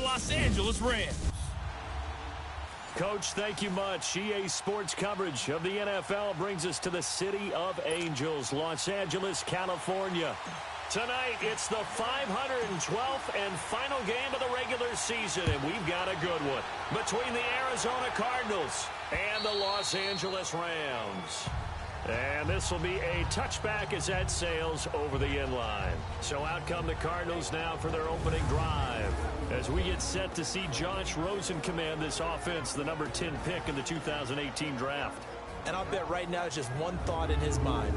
Los Angeles Rams. Coach, thank you much. EA Sports coverage of the NFL brings us to the City of Angels, Los Angeles, California. Tonight, it's the 512th and final game of the regular season, and we've got a good one between the Arizona Cardinals and the Los Angeles Rams. And this will be a touchback as that sails over the end line. So out come the Cardinals now for their opening drive as we get set to see Josh Rosen command this offense, the number 10 pick in the 2018 draft. And I'll bet right now it's just one thought in his mind.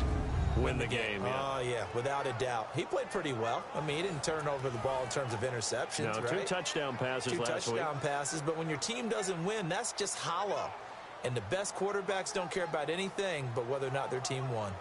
Win the game, yeah. Oh, yeah, without a doubt. He played pretty well. I mean, he didn't turn over the ball in terms of interceptions, no, right? 2 touchdown passes last week. 2 touchdown passes, but when your team doesn't win, that's just hollow. And the best quarterbacks don't care about anything but whether or not their team won.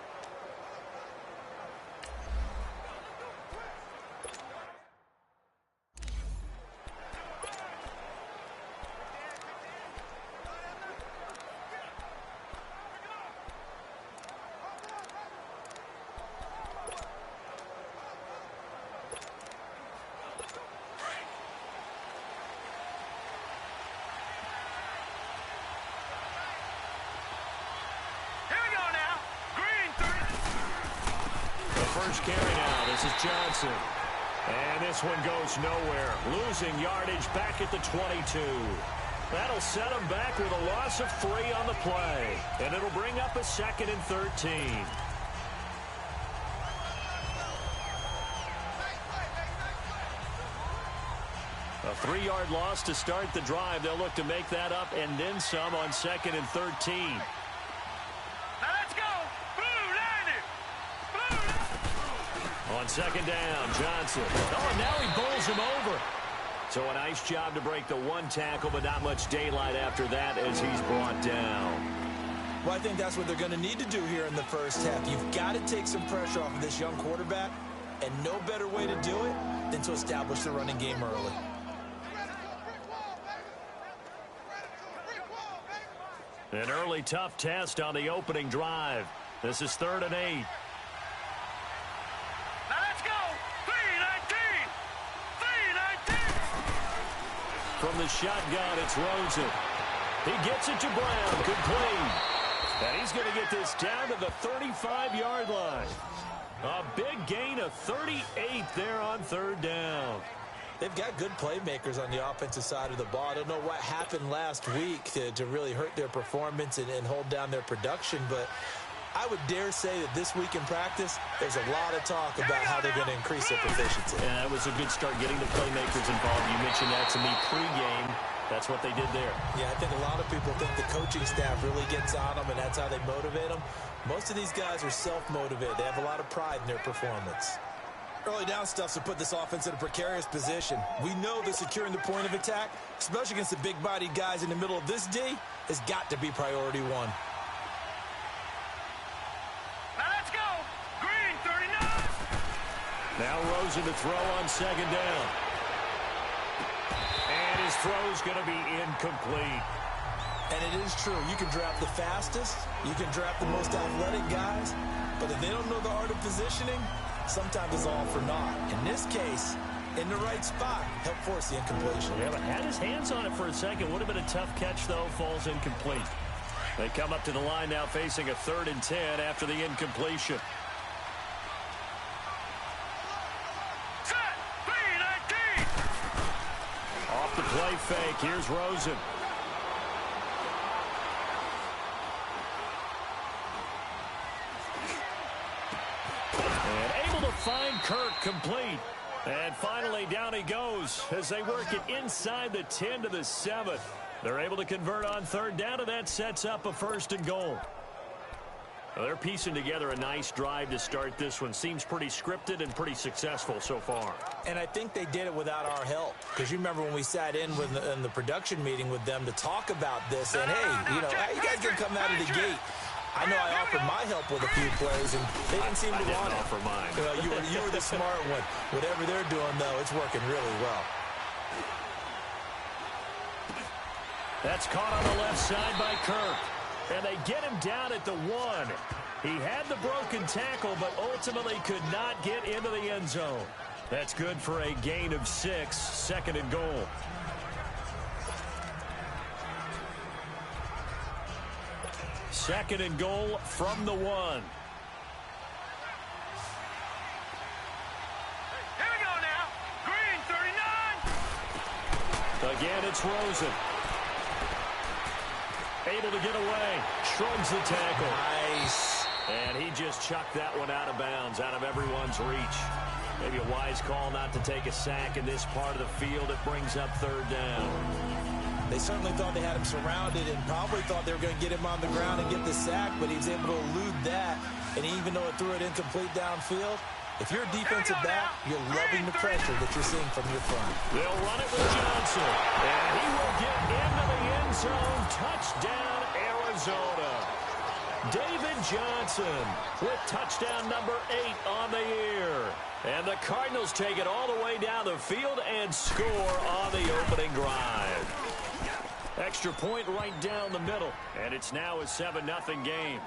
First carry now. This is Johnson. And this one goes nowhere. Losing yardage back at the 22. That'll set him back with a loss of 3 on the play. And it'll bring up a 2nd and 13. A 3-yard loss to start the drive. They'll look to make that up and then some on 2nd and 13. On 2nd down, Johnson. Oh, and now he bowls him over. So a nice job to break the 1 tackle, but not much daylight after that as he's brought down. Well, I think that's what they're going to need to do here in the first half. You've got to take some pressure off of this young quarterback, and no better way to do it than to establish the running game early. An early tough test on the opening drive. This is 3rd and 8. From the shotgun, it's Rosen. He gets it to Brown, complete. And he's going to get this down to the 35-yard line. A big gain of 38 there on 3rd down. They've got good playmakers on the offensive side of the ball. I don't know what happened last week to really hurt their performance and hold down their production, but I would dare say that this week in practice, there's a lot of talk about how they're going to increase their proficiency. Yeah, that was a good start getting the playmakers involved. You mentioned that to me pregame. That's what they did there. Yeah, I think a lot of people think the coaching staff really gets on them, and that's how they motivate them. Most of these guys are self-motivated. They have a lot of pride in their performance. Early down stuff to put this offense in a precarious position. We know that securing the point of attack, especially against the big-bodied guys in the middle of this D, has got to be priority 1. Now Rosen to throw on 2nd down. And his throw's going to be incomplete. And it is true. You can draft the fastest. You can draft the most athletic guys. But if they don't know the art of positioning, sometimes it's all for naught. In this case, in the right spot, help force the incompletion. Yeah, but had his hands on it for a second. Would have been a tough catch, though. Falls incomplete. They come up to the line now facing a 3rd and 10 after the incompletion. The play fake. Here's Rosen. And able to find Kirk complete. And finally down he goes as they work it inside the 10 to the 7. They're able to convert on 3rd down, and that sets up a 1st and goal. Well, they're piecing together a nice drive to start this one. Seems pretty scripted and pretty successful so far. And I think they did it without our help. Because you remember when we sat in the production meeting with them to talk about this, and hey, you know, how you guys can come out of the gate. I know I offered my help with a few plays, and they didn't seem to want it. Offer mine. You were the smart one. Whatever they're doing, though, it's working really well. That's caught on the left side by Kirk. And they get him down at the 1. He had the broken tackle, but ultimately could not get into the end zone. That's good for a gain of 6, 2nd and goal. Second and goal from the 1. Here we go now. Green, 39. Again, it's Rosen. Able to get away. Shrugs the tackle. Nice. And he just chucked that one out of bounds, out of everyone's reach. Maybe a wise call not to take a sack in this part of the field. It brings up 3rd down. They certainly thought they had him surrounded and probably thought they were going to get him on the ground and get the sack, but he was able to elude that. And even though it threw it incomplete downfield, if you're a defensive back, you're loving the pressure that you're seeing from your front. They'll run it with Johnson. And he will get into the end zone. Touchdown, Arizona. David Johnson with touchdown number 8 on the year. And the Cardinals take it all the way down the field and score on the opening drive. Extra point right down the middle. And it's now a 7-0 game.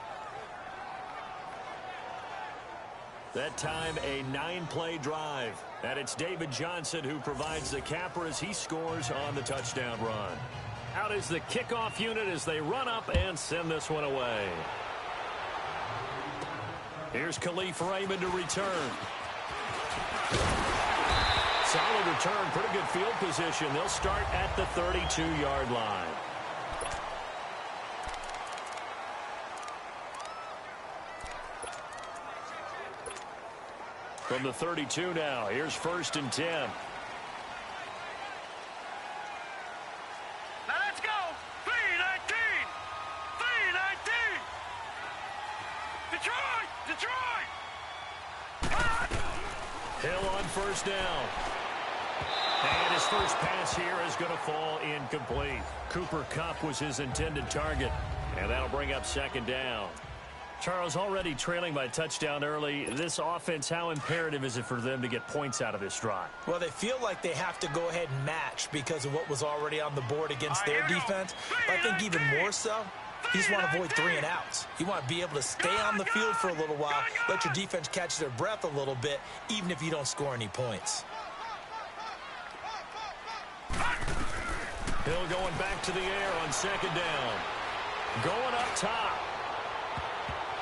That time a 9-play drive. And it's David Johnson who provides the capper as he scores on the touchdown run. Out is the kickoff unit as they run up and send this one away. Here's Khalif Raymond to return. Solid return, pretty good field position. They'll start at the 32-yard line. From the 32 now, here's 1st and 10. Now let's go. 3-19. 3-19. Detroit. Hill on 1st down. And his first pass here is going to fall incomplete. Cooper Kupp was his intended target. And that'll bring up 2nd down. Charles, already trailing by touchdown early. This offense, how imperative is it for them to get points out of this drive? Well, they feel like they have to go ahead and match because of what was already on the board against their defense. But I think even more so, you just want to avoid 3 and outs. You want to be able to stay on the field for a little while, let your defense catch their breath a little bit, even if you don't score any points. Hill going back to the air on 2nd down. Going up top.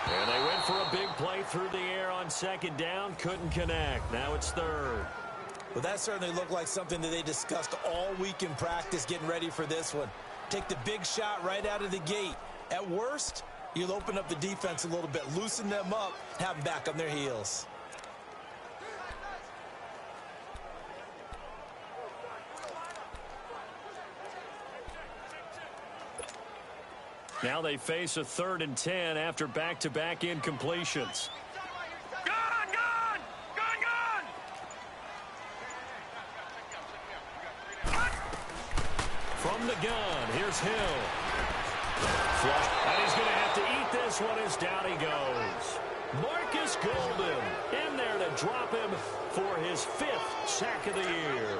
And they went for a big play through the air on 2nd down. Couldn't connect. Now it's 3rd. Well, that certainly looked like something that they discussed all week in practice getting ready for this one. Take the big shot right out of the gate. At worst, you'll open up the defense a little bit, loosen them up, have them back on their heels. Now they face a 3rd and 10 after back-to-back incompletions. Gone! From the gun, here's Hill. Flush, and he's going to have to eat this one as down he goes. Marcus Golden in there to drop him for his 5th sack of the year.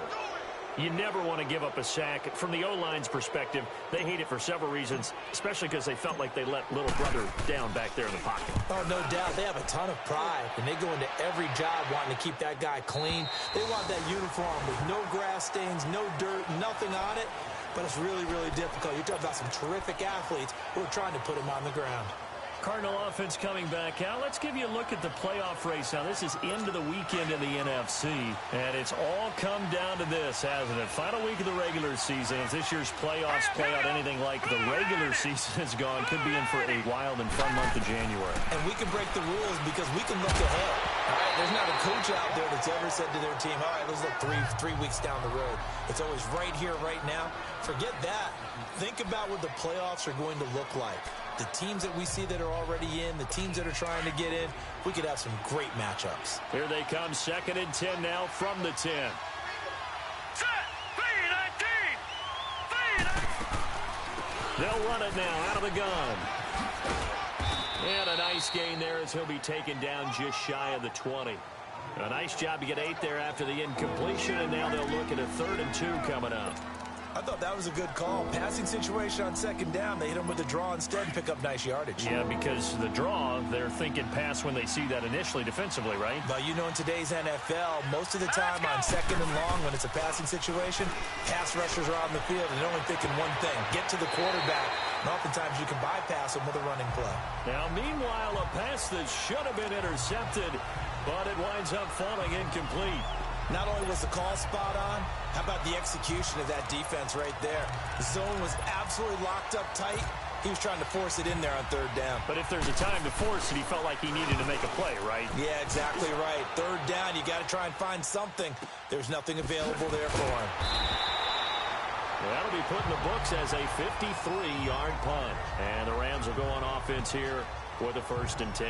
You never want to give up a sack. From the O-line's perspective, they hate it for several reasons, especially because they felt like they let little brother down back there in the pocket. Oh, no doubt. They have a ton of pride, and they go into every job wanting to keep that guy clean. They want that uniform with no grass stains, no dirt, nothing on it, but it's really, really difficult. You're talking about some terrific athletes who are trying to put him on the ground. Cardinal offense coming back out. Let's give you a look at the playoff race now. This is into the weekend in the NFC, and it's all come down to this, hasn't it? Final week of the regular season. As this year's playoffs play out anything like the regular season has gone, could be in for a wild and fun month of January. And we can break the rules because we can look ahead. All right, there's not a coach out there that's ever said to their team, all right, let's look three weeks down the road. It's always right here, right now. Forget that. Think about what the playoffs are going to look like. The teams that we see that are already in, the teams that are trying to get in, we could have some great matchups. Here they come, 2nd and 10 now from the 10. Set! 3-19! They'll run it now out of the gun. And a nice gain there as he'll be taken down just shy of the 20. A nice job to get 8 there after the incompletion, and now they'll look at a 3rd and 2 coming up. I thought that was a good call. Passing situation on second down. They hit him with a draw instead and pick up nice yardage. Yeah, because the draw, they're thinking pass when they see that initially defensively, right? But you know, in today's NFL, most of the time on second and long, when it's a passing situation, pass rushers are on the field and they're only thinking one thing, get to the quarterback. And oftentimes you can bypass them with a running play. Now, meanwhile, a pass that should have been intercepted, but it winds up falling incomplete. Not only was the call spot on, how about the execution of that defense right there? The zone was absolutely locked up tight. He was trying to force it in there on third down. But if there's a time to force it, he felt like he needed to make a play, right? Yeah, exactly right. Third down, you got to try and find something. There's nothing available there for him. That'll be put in the books as a 53-yard punt. And the Rams will go on offense here with a 1st and 10.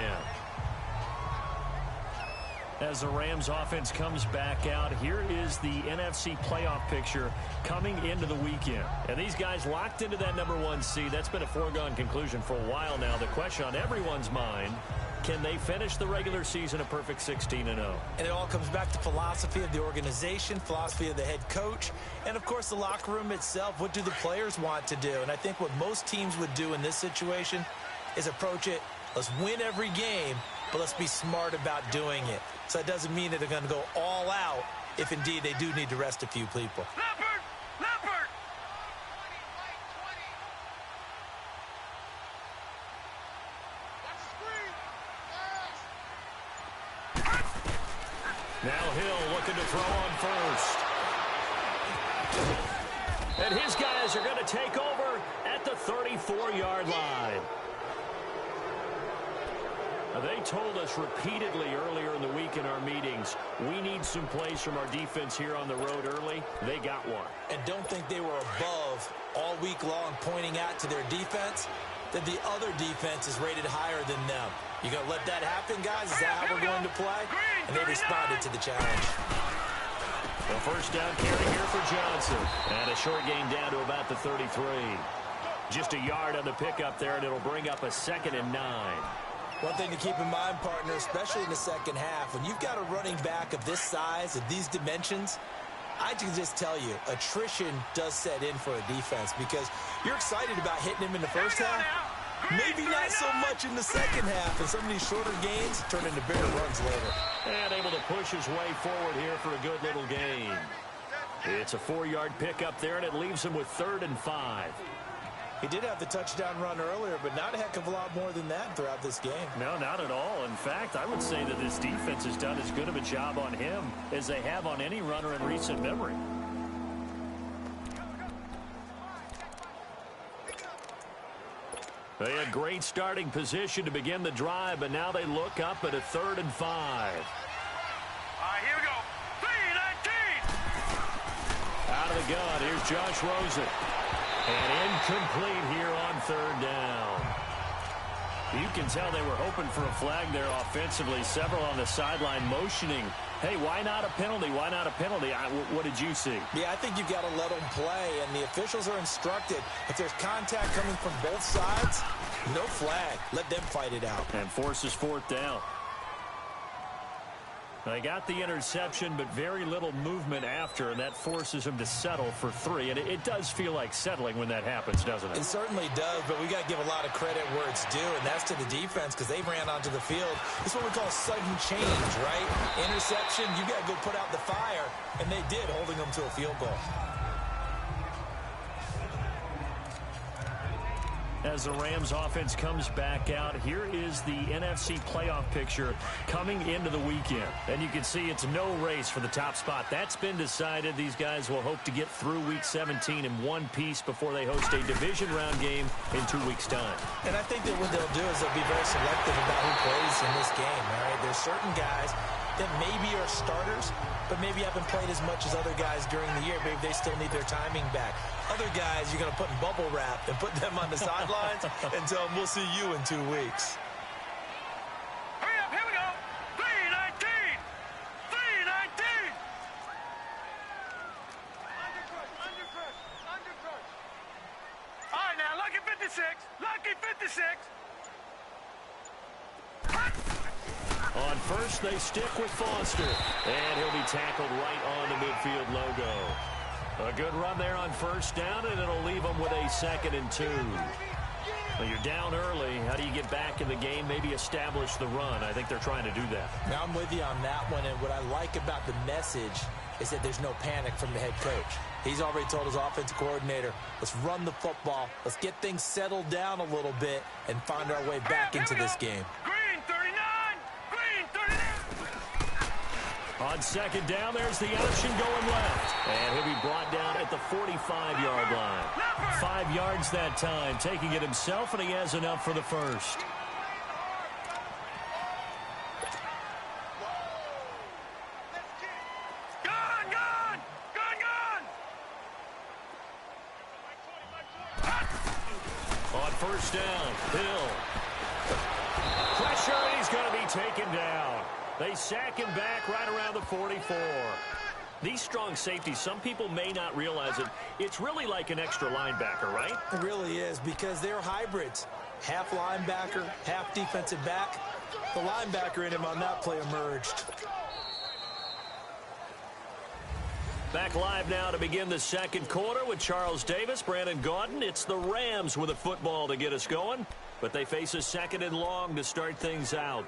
As the Rams offense comes back out, here is the NFC playoff picture coming into the weekend. And these guys locked into that #1 seed. That's been a foregone conclusion for a while now. The question on everyone's mind, can they finish the regular season a perfect 16-0? And it all comes back to philosophy of the organization, philosophy of the head coach, and, of course, the locker room itself. What do the players want to do? And I think what most teams would do in this situation is approach it, let's win every game, but let's be smart about doing it. So that doesn't mean that they're going to go all out if, indeed, they do need to rest a few people. Leopard! Leopard! Now Hill looking to throw on first. And his guys are going to take over at the 34-yard line. They told us repeatedly earlier in the week in our meetings, we need some plays from our defense here on the road early. They got one. And don't think they were above all week long pointing out to their defense that the other defense is rated higher than them. You going to let that happen, guys? Is that how we're going to play? And they responded to the challenge. The first down carry here for Johnson. And a short gain down to about the 33. Just a yard on the pickup there, and it'll bring up a 2nd and 9. One thing to keep in mind, partner, especially in the second half, when you've got a running back of this size, of these dimensions, I can just tell you, attrition does set in for a defense because you're excited about hitting him in the first half. Maybe not so much in the second half, and some of these shorter gains turn into bigger runs later. And able to push his way forward here for a good little gain. It's a 4-yard pickup there, and it leaves him with 3rd and 5. He did have the touchdown run earlier, but not a heck of a lot more than that throughout this game. No, not at all. In fact, I would say that this defense has done as good of a job on him as they have on any runner in recent memory. They had great starting position to begin the drive, but now they look up at a 3rd and 5. All right, here we go. 3-19. Out of the gun, here's Josh Rosen. And incomplete here on 3rd down. You can tell they were hoping for a flag there offensively. Several on the sideline motioning, hey, why not a penalty? Why not a penalty? What did you see? Yeah, I think you've got to let them play, and the officials are instructed. If there's contact coming from both sides, no flag. Let them fight it out. And forces 4th down. They got the interception, but very little movement after, and that forces him to settle for 3. And it does feel like settling when that happens, doesn't it? It certainly does, but we got to give a lot of credit where it's due, and that's to the defense because they ran onto the field. It's what we call sudden change, right? Interception, you got to go put out the fire, and they did, holding them to a field goal. As the Rams offense comes back out, here is the NFC playoff picture coming into the weekend. And you can see it's no race for the top spot. That's been decided. These guys will hope to get through Week 17 in one piece before they host a division round game in 2 weeks' time. And I think that what they'll do is they'll be very selective about who plays in this game, all right? There's certain guys that maybe are starters, but maybe haven't played as much as other guys during the year. Maybe they still need their timing back. Other guys you're going to put in bubble wrap and put them on the sidelines and tell them we'll see you in 2 weeks. Hurry up, here we go. 3-19. 3-19. Undercrush. All right, now, lucky 56. Lucky 56. On first, they stick with Foster. And he'll be tackled right on the midfield logo. A good run there on first down, and it'll leave them with a 2nd and 2. Well, you're down early. How do you get back in the game, maybe establish the run? I think they're trying to do that. Now, I'm with you on that one, and what I like about the message is that there's no panic from the head coach. He's already told his offensive coordinator, let's run the football, let's get things settled down a little bit, and find our way back into this game. Green 39! Green 39! On 2nd down, there's the option going left. And he'll be brought down at the 45-yard line. 5 yards that time, taking it himself, and he has enough for the first. Gone! Gone! Gone! Gone! On first down, Hill. Pressure, and he's going to be taken down. They sack him back right around the 44. These strong safeties, some people may not realize it. It's really like an extra linebacker, right? It really is, because they're hybrids. Half linebacker, half defensive back. The linebacker in him on that play emerged. Back live now to begin the 2nd quarter with Charles Davis, Brandon Gaudin. It's the Rams with a football to get us going, but they face a 2nd and long to start things out.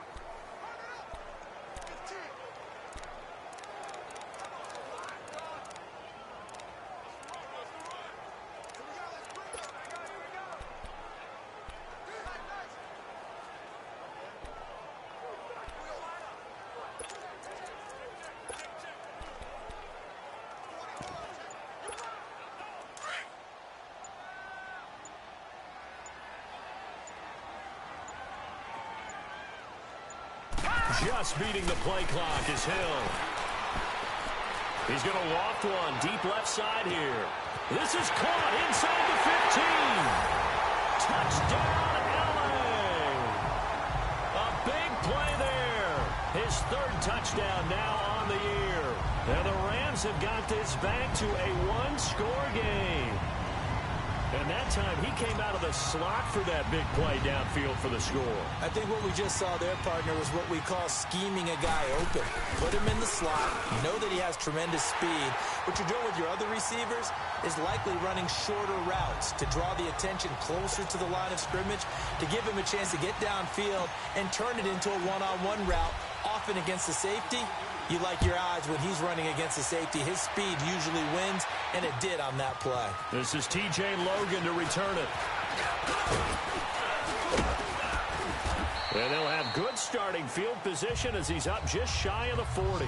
Just beating the play clock is Hill. He's going to loft one deep left side here. This is caught inside the 15. Touchdown, LA. A big play there. His 3rd touchdown now on the year. And the Rams have got this back to a 1-score game. And that time, he came out of the slot for that big play downfield for the score. I think what we just saw there, partner, was what we call scheming a guy open. Put him in the slot. You know that he has tremendous speed. What you're doing with your other receivers is likely running shorter routes to draw the attention closer to the line of scrimmage, to give him a chance to get downfield and turn it into a one-on-one route, often against the safety. You like your odds when he's running against the safety. His speed usually wins, and it did on that play. This is T.J. Logan to return it. And they'll have good starting field position as he's up just shy of the 40.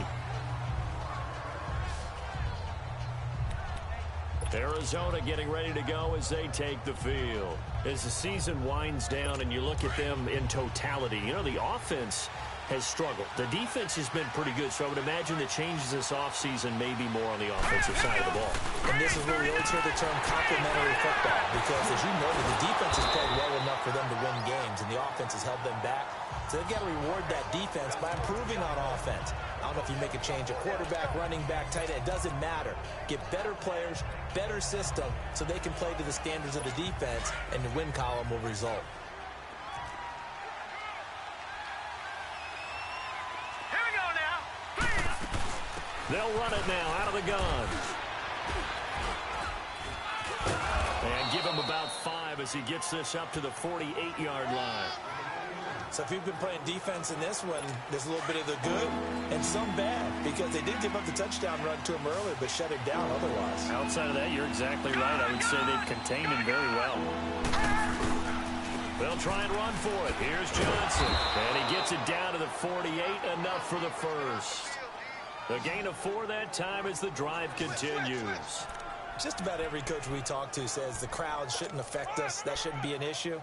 Arizona getting ready to go as they take the field. As the season winds down and you look at them in totality, you know, the offense has struggled. The defense has been pretty good, so I would imagine the changes this offseason may be more on the offensive side of the ball. And this is where we always hear the term complementary football, because as you noted, the defense has played well enough for them to win games, and the offense has held them back. So they've got to reward that defense by improving on offense. I don't know if you make a change, a quarterback, running back, tight end, it doesn't matter. Get better players, better system, so they can play to the standards of the defense, and the win column will result. They'll run it now out of the gun. And give him about 5 as he gets this up to the 48-yard line. So if you've been playing defense in this one, there's a little bit of the good and some bad, because they did give up the touchdown run to him earlier, but shut it down otherwise. Outside of that, you're exactly right. I would say they've contained him very well. They'll try and run for it. Here's Johnson. And he gets it down to the 48, enough for the first. A gain of 4 that time as the drive continues. Just about every coach we talk to says the crowd shouldn't affect us. That shouldn't be an issue.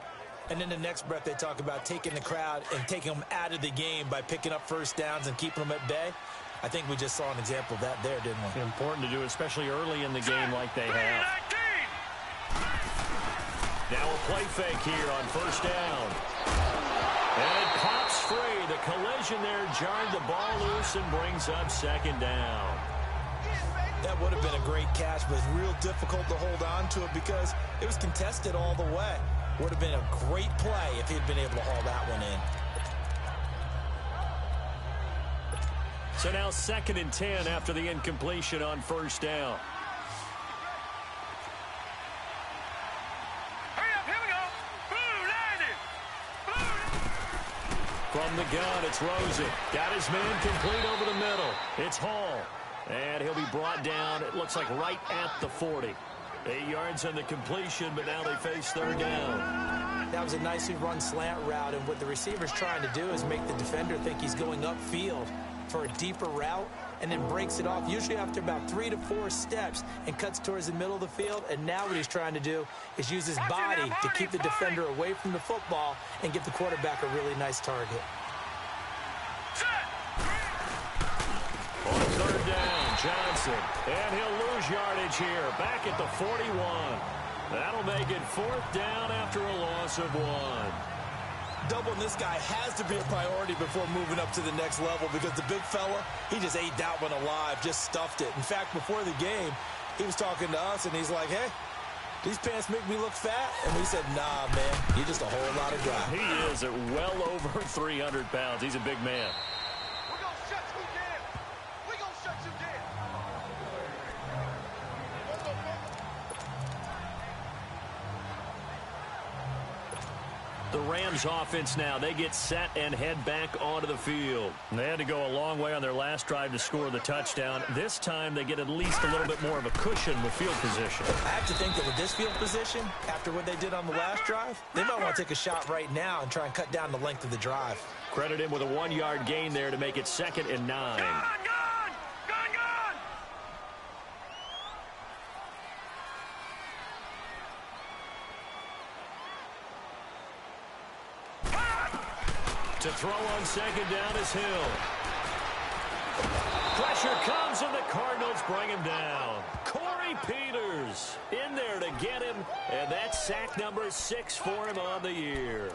And then the next breath they talk about taking the crowd and taking them out of the game by picking up first downs and keeping them at bay. I think we just saw an example of that there, didn't we? Important to do, especially early in the game like they have. Now a play fake here on first down. And it pops free. The collision there jarred the ball loose and brings up second down. That would have been a great catch, but it's real difficult to hold on to it because it was contested all the way. Would have been a great play if he'd been able to haul that one in. So now 2nd and 10 after the incompletion on first down. From the gun, it's Rosen. Got his man complete over the middle. It's Hall. And he'll be brought down, it looks like right at the 40. 8 yards on the completion, but now they face third down. That was a nicely run slant route, and what the receiver's trying to do is make the defender think he's going upfield for a deeper route, and then breaks it off, usually after about 3 to 4 steps, and cuts towards the middle of the field. And now what he's trying to do is use his body to keep the defender away from the football and give the quarterback a really nice target. On third down, Johnson, and he'll lose yardage here, back at the 41. That'll make it fourth down after a loss of 1. Doubling this guy has to be a priority before moving up to the next level, because the big fella, he just ate that one alive, just stuffed it. In fact, before the game, he was talking to us, and he's like, hey, these pants make me look fat? And we said, nah, man, you're just a whole lot of guy. He is at well over 300 pounds. He's a big man. We're going to shut you down. We're going to shut you down. The Rams offense now, they get set and head back onto the field. They had to go a long way on their last drive to score the touchdown. This time they get at least a little bit more of a cushion with field position. I have to think that with this field position, after what they did on the last drive, they might want to take a shot right now and try and cut down the length of the drive. Credit him with a 1-yard gain there to make it 2nd and 9. Gun! To throw on 2nd down is Hill. Pressure comes and the Cardinals bring him down. Corey Peters in there to get him, and that's sack number 6 for him on the year.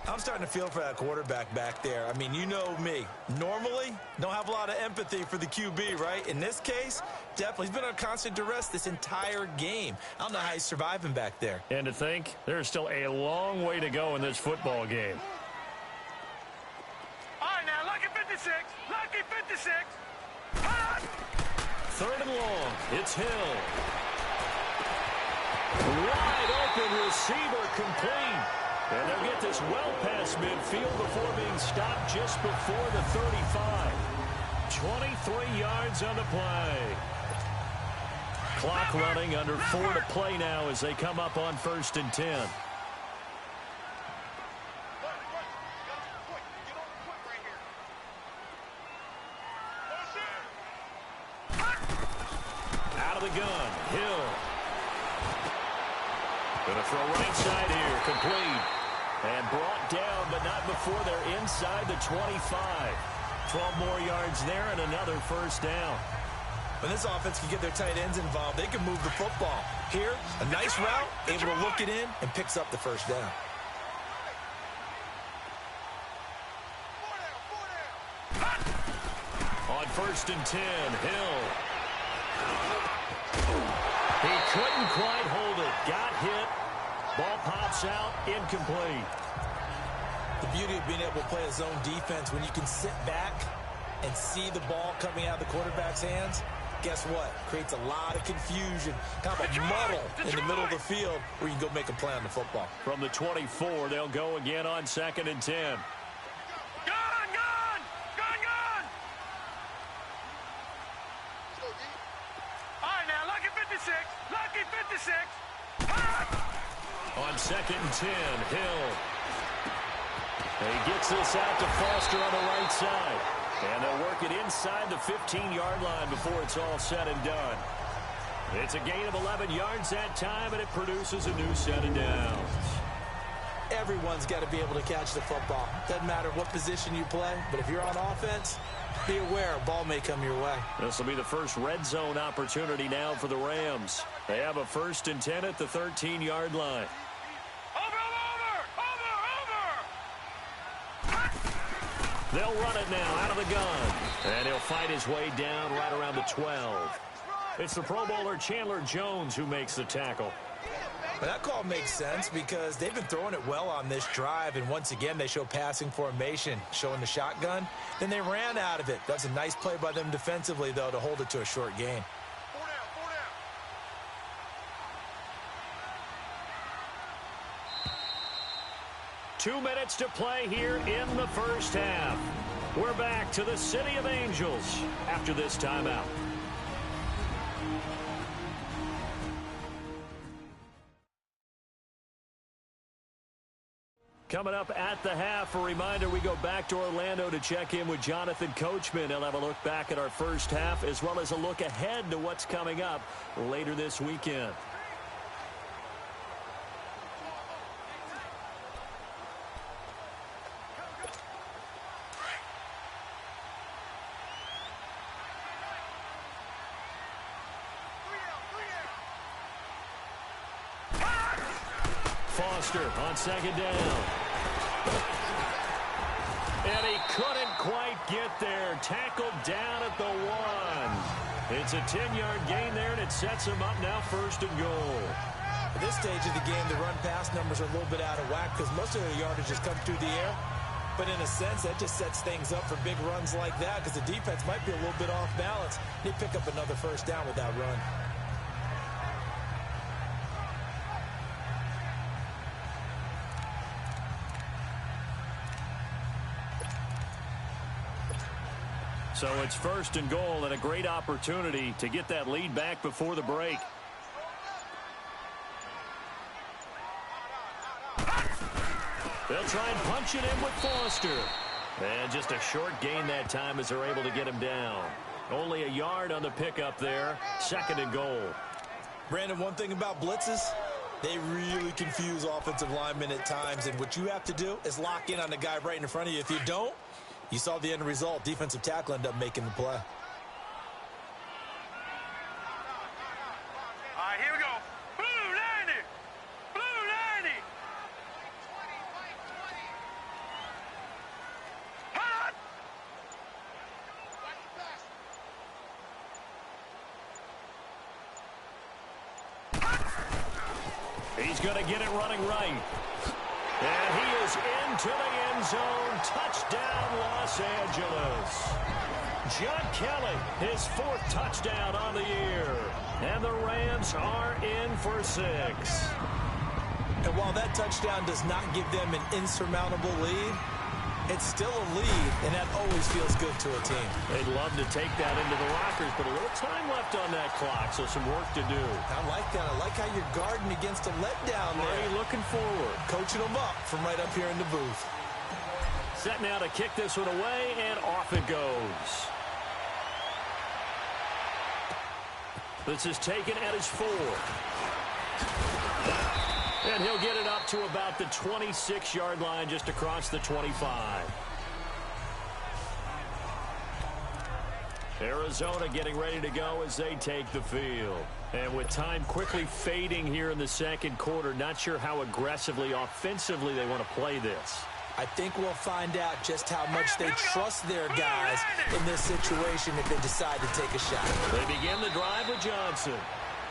I'm starting to feel for that quarterback back there. I mean, you know me. Normally, don't have a lot of empathy for the QB, right? In this case, definitely. He's been on constant duress this entire game. I don't know how he's surviving back there. And to think, there's still a long way to go in this football game. All right, now, lucky 56. Lucky 56. 3rd and long. It's Hill. Wide open receiver complete. And they'll get this well past midfield before being stopped just before the 35. 23 yards on the play. Clock running, under 4 to play now as they come up on 1st and 10. Out of the gun, Hill. Going to throw right side here, complete. And brought down, but not before they're inside the 25. 12 more yards there and another 1st down. When this offense can get their tight ends involved, they can move the football. Here, a nice route, able to look it in, and picks up the 1st down. On 1st and 10, Hill. He couldn't quite hold it. Got hit. Ball pops out, incomplete. The beauty of being able to play a zone defense, when you can sit back and see the ball coming out of the quarterback's hands, guess what? Creates a lot of confusion, kind of a muddle in the middle of the field where you can go make a play on the football. From the 24, they'll go again on 2nd and 10. Gun! Gun! Gun! Gun! All right, now, lucky 56. Lucky 56. On 2nd and 10, Hill. He gets this out to Foster on the right side. And they'll work it inside the 15-yard line before it's all said and done. It's a gain of 11 yards that time, and it produces a new set of downs. Everyone's got to be able to catch the football. Doesn't matter what position you play, but if you're on offense, be aware a ball may come your way. This will be the first red zone opportunity now for the Rams. They have a 1st and 10 at the 13-yard line. They'll run it now out of the gun. And he'll fight his way down right around the 12. It's the Pro Bowler Chandler Jones who makes the tackle. But that call makes sense because they've been throwing it well on this drive, and once again they show passing formation, showing the shotgun. Then they ran out of it. That's a nice play by them defensively, though, to hold it to a short gain. 2 minutes to play here in the first half. We're back to the City of Angels after this timeout. Coming up at the half, a reminder, we go back to Orlando to check in with Jonathan Coachman. He'll have a look back at our first half as well as a look ahead to what's coming up later this weekend. Foster on second down. And he couldn't quite get there. Tackled down at the 1. It's a 10-yard gain there, and it sets him up now first and goal. At this stage of the game, the run-pass numbers are a little bit out of whack because most of their yardage has come through the air. But in a sense, that just sets things up for big runs like that because the defense might be a little bit off balance. They pick up another first down with that run. So it's first and goal and a great opportunity to get that lead back before the break. They'll try and punch it in with Foster. And just a short gain that time as they're able to get him down. Only a yard on the pickup there. Second and goal. Brandon, one thing about blitzes, they really confuse offensive linemen at times. And what you have to do is lock in on the guy right in front of you. If you don't, you saw the end result. Defensive tackle ended up making the play. All right, here we go. Blue 90. Blue 90. Hot. He's going to get it running right. And he is into the end zone. Touchdown, Los Angeles. John Kelly, his 4th touchdown on the year. And the Rams are in for 6. And while that touchdown does not give them an insurmountable lead, it's still a lead, and that always feels good to a team. They'd love to take that into the lockers, but a little time left on that clock, so some work to do. I like that. I like how you're guarding against a letdown there. Already looking forward. Coaching them up from right up here in the booth. Set now to kick this one away, and off it goes. This is taken at his 4. And he'll get it up to about the 26-yard line, just across the 25. Arizona getting ready to go as they take the field. And with time quickly fading here in the second quarter, not sure how aggressively, offensively they want to play this. I think we'll find out just how much they trust their guys in this situation if they decide to take a shot. They begin the drive with Johnson.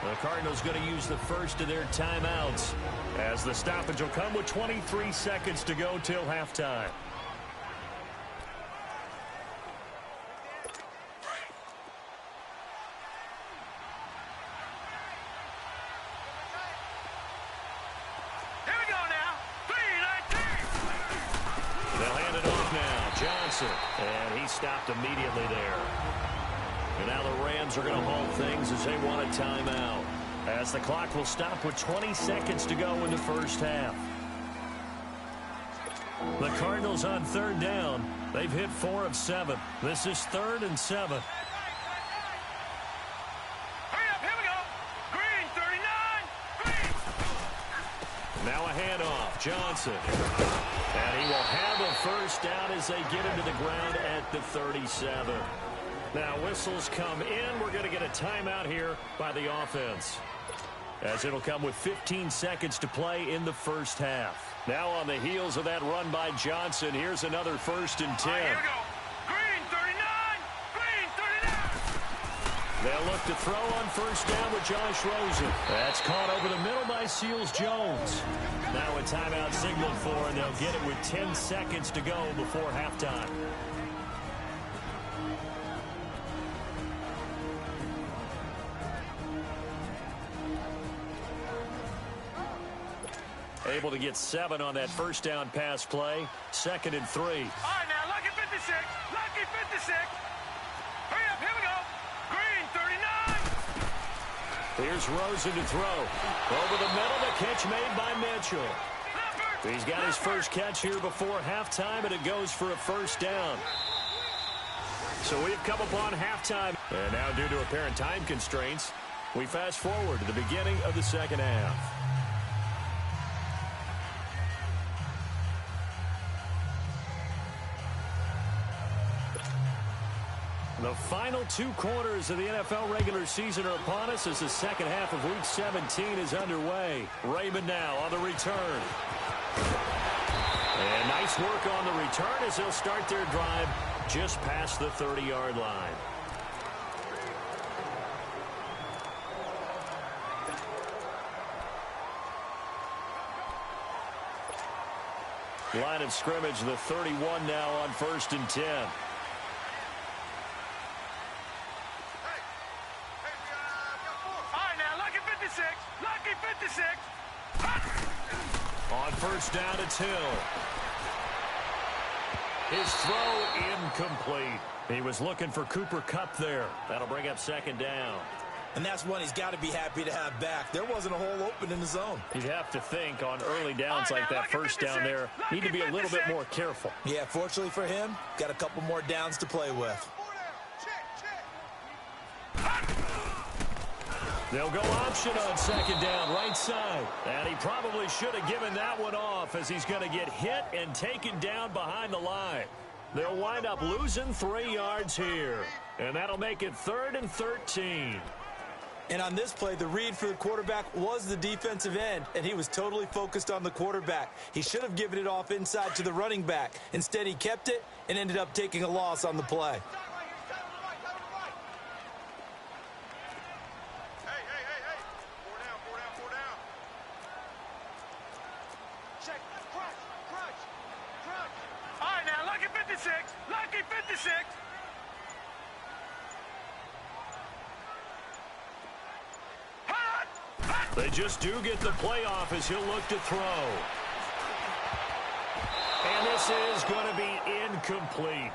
The Cardinals going to use the first of their timeouts as the stoppage will come with 23 seconds to go till halftime. Here we go now. 3-19. They'll hand it off now. Johnson. And he stopped immediately there. And now the Rams are going to halt things as they want a timeout. As the clock will stop with 20 seconds to go in the first half. The Cardinals on 3rd down. They've hit 4 of 7. This is 3rd and 7. Hurry up, here we go. Green 39. Green. Now a handoff. Johnson. And he will have a first down as they get into the ground at the 37. Now whistles come in. We're going to get a timeout here by the offense, as it'll come with 15 seconds to play in the first half. Now on the heels of that run by Johnson, here's another 1st and 10. All right, here we go. Green 39. Green 39. They'll look to throw on first down with Josh Rosen. That's caught over the middle by Seals Jones. Now a timeout signaled for, and they'll get it with 10 seconds to go before halftime. Able to get 7 on that first down pass play. 2nd and 3. All right, now, lucky 56. Lucky 56. Hurry up, here we go. Green, 39. Here's Rosen to throw. Over the middle, the catch made by Mitchell. He's got his first catch here before halftime, and it goes for a first down. So we've come upon halftime. And now, due to apparent time constraints, we fast forward to the beginning of the second half. The final 2 quarters of the NFL regular season are upon us as the second half of Week 17 is underway. Raymond now on the return. And nice work on the return as they'll start their drive just past the 30-yard line. Line of scrimmage, the 31 now on 1st and 10. Lucky 56. On 1st down, it's Hill. His throw incomplete. He was looking for Cooper Kupp there. That'll bring up 2nd down. And that's one he's got to be happy to have back. There wasn't a hole open in the zone. You'd have to think on early downs like that first down there, need to be a little bit more careful. Yeah, fortunately for him, got a couple more downs to play with. They'll go option on 2nd down, right side. And he probably should have given that one off as he's going to get hit and taken down behind the line. They'll wind up losing 3 yards here. And that'll make it 3rd and 13. And on this play, the read for the quarterback was the defensive end, and he was totally focused on the quarterback. He should have given it off inside to the running back. Instead, he kept it and ended up taking a loss on the play. Lucky 56. They just do get the play off as he'll look to throw. And this is going to be incomplete.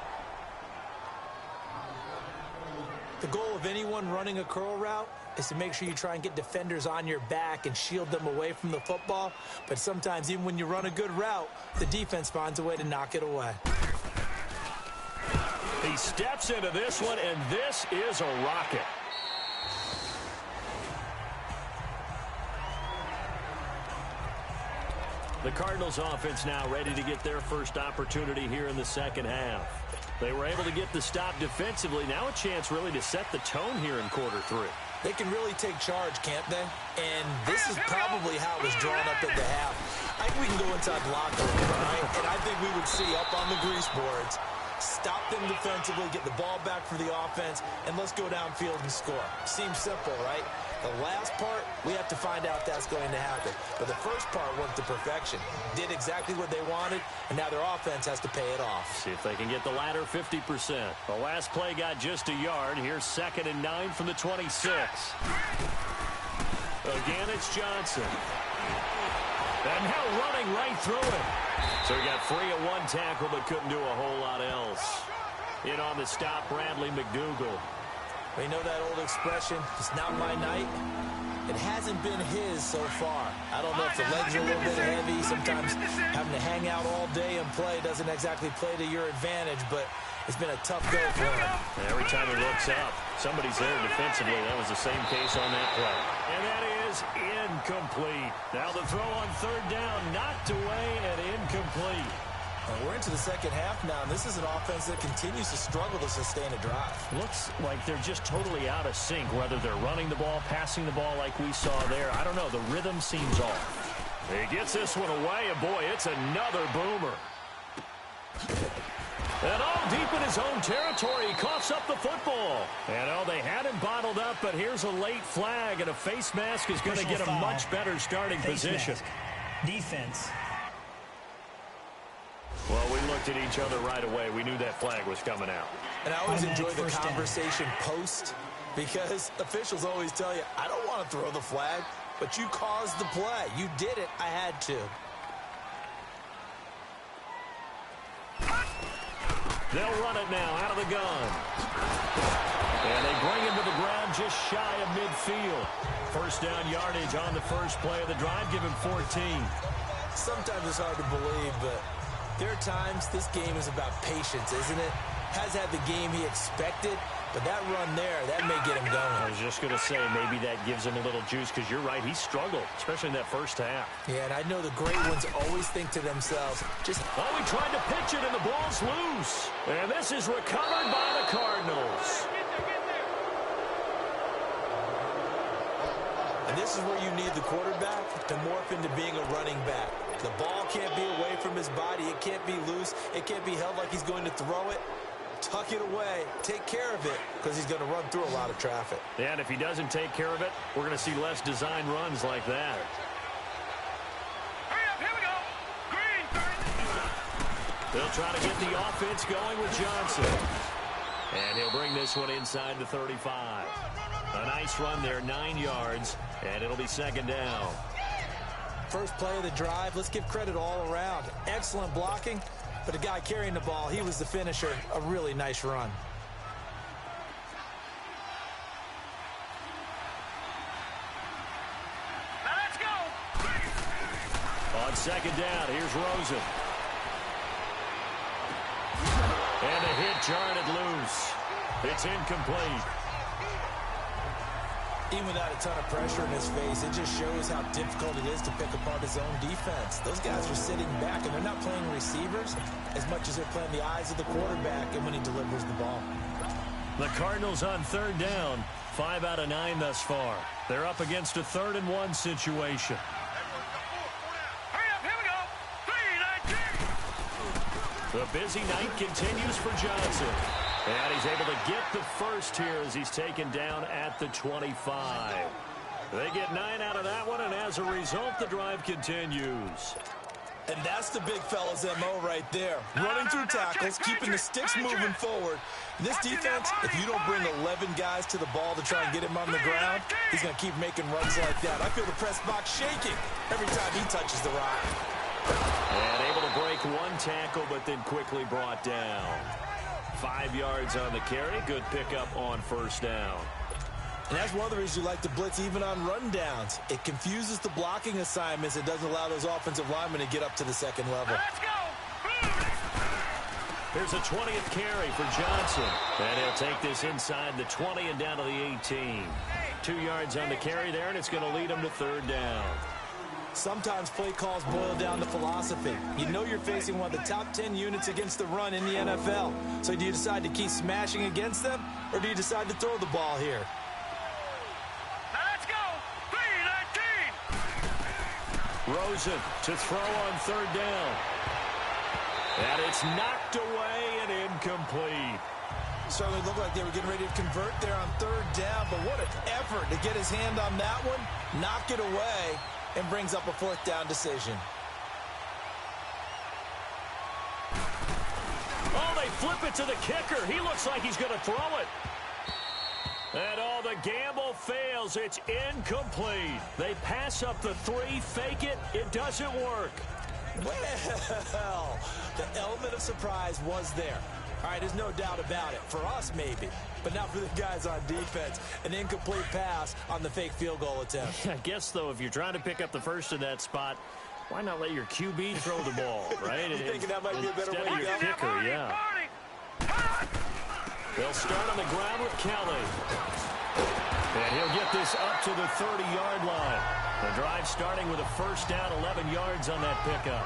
The goal of anyone running a curl route is to make sure you try and get defenders on your back and shield them away from the football. But sometimes even when you run a good route, the defense finds a way to knock it away. He steps into this one, and this is a rocket. The Cardinals offense now ready to get their first opportunity here in the second half. They were able to get the stop defensively. Now a chance really to set the tone here in quarter 3. They can really take charge, can't they? And this is probably how it was drawn up at the half. I think we can go inside the locker room, right? And I think we would see up on the grease boards, stop them defensively, get the ball back for the offense, and let's go downfield and score. Seems simple, right? The last part, we have to find out that's going to happen. But the first part worked to perfection. Did exactly what they wanted, and now their offense has to pay it off. See if they can get the latter 50%. The last play got just a yard. Here's 2nd and 9 from the 26. Again, it's Johnson. And now running right through it. So he got free of one tackle, but couldn't do a whole lot else. In on the stop, Bradley McDougal. We know that old expression, it's not my night. It hasn't been his so far. I don't know if the legs are a little bit heavy. Sometimes having to hang out all day and play doesn't exactly play to your advantage, but it's been a tough go for him. Every time he looks up, somebody's there defensively. That was the same case on that play. And that is incomplete. Now the throw on 3rd down, knocked away and incomplete. We're into the second half now, and this is an offense that continues to struggle to sustain a drive. Looks like they're just totally out of sync, whether they're running the ball, passing the ball like we saw there. I don't know. The rhythm seems off. He gets this one away, and boy, it's another boomer. And all deep in his own territory, he coughs up the football. And oh, they had him bottled up, but here's a late flag, and a face mask is going to get a much better starting position. Defense. Well, we looked at each other right away. We knew that flag was coming out. And I always enjoy the conversation post, because officials always tell you, I don't want to throw the flag, but you caused the play. You did it. I had to. They'll run it now out of the gun. And they bring him to the ground just shy of midfield. First down yardage on the first play of the drive. Give him 14. Sometimes it's hard to believe, but there are times this game is about patience, isn't it? Has had the game he expected, but that run there, that may get him going. I was just going to say, maybe that gives him a little juice, because you're right, he struggled, especially in that first half. Yeah, and I know the great ones always think to themselves, Oh, he tried to pitch it, and the ball's loose. And this is recovered by the Cardinals. And this is where you need the quarterback to morph into being a running back. The ball can't be away from his body. It can't be loose. It can't be held like he's going to throw it. Tuck it away. Take care of it, because he's going to run through a lot of traffic. Yeah, and if he doesn't take care of it, we're going to see less design runs like that. Hurry up, here we go. Green, 30. They'll try to get the offense going with Johnson. And he'll bring this one inside the 35. A nice run there, 9 yards, and it'll be second down. First play of the drive, let's give credit all around. Excellent blocking, but the guy carrying the ball, he was the finisher. A really nice run. Now let's go. On second down, here's Rosen. And a hit jarred it loose. It's incomplete. Even without a ton of pressure in his face, it just shows how difficult it is to pick apart his own defense. Those guys are sitting back, and they're not playing receivers as much as they're playing the eyes of the quarterback and when he delivers the ball. The Cardinals on third down, 5 out of 9 thus far. They're up against a 3rd-and-1 situation. Hurry up, here we go. 3-19. The busy night continues for Johnson. And he's able to get the first here as he's taken down at the 25. They get 9 out of that one, and as a result, the drive continues. And that's the big fella's M.O. right there. Running through tackles, keeping the sticks moving forward. This defense, if you don't bring 11 guys to the ball to try and get him on the ground, he's going to keep making runs like that. I feel the press box shaking every time he touches the rock. And able to break one tackle, but then quickly brought down. 5 yards on the carry. Good pickup on first down. And that's one of the reasons you like to blitz even on rundowns. It confuses the blocking assignments. It doesn't allow those offensive linemen to get up to the second level. Let's go. Here's a 20th carry for Johnson. And he'll take this inside the 20 and down to the 18. 2 yards on the carry there, and it's going to lead him to third down. Sometimes play calls boil down to philosophy. You know you're facing one of the top 10 units against the run in the NFL. So do you decide to keep smashing against them, or do you decide to throw the ball here? Now let's go. 3-19. Rosen to throw on third down. And it's knocked away and incomplete. Certainly looked like they were getting ready to convert there on third down, but what an effort to get his hand on that one, knock it away, and brings up a fourth down decision. Oh, they flip it to the kicker. He looks like he's going to throw it. And oh, the gamble fails. It's incomplete. They pass up the 3, fake it. It doesn't work. Well, the element of surprise was there. All right, there's no doubt about it. For us, maybe. But not for the guys on defense. An incomplete pass on the fake field goal attempt. I guess, though, if you're trying to pick up the first in that spot, why not let your QB throw the ball, right? You thinking that might be a better way to Instead of your go? kicker, yeah. They'll start on the ground with Kelly. And he'll get this up to the 30-yard line. The drive starting with a first down, 11 yards on that pickup.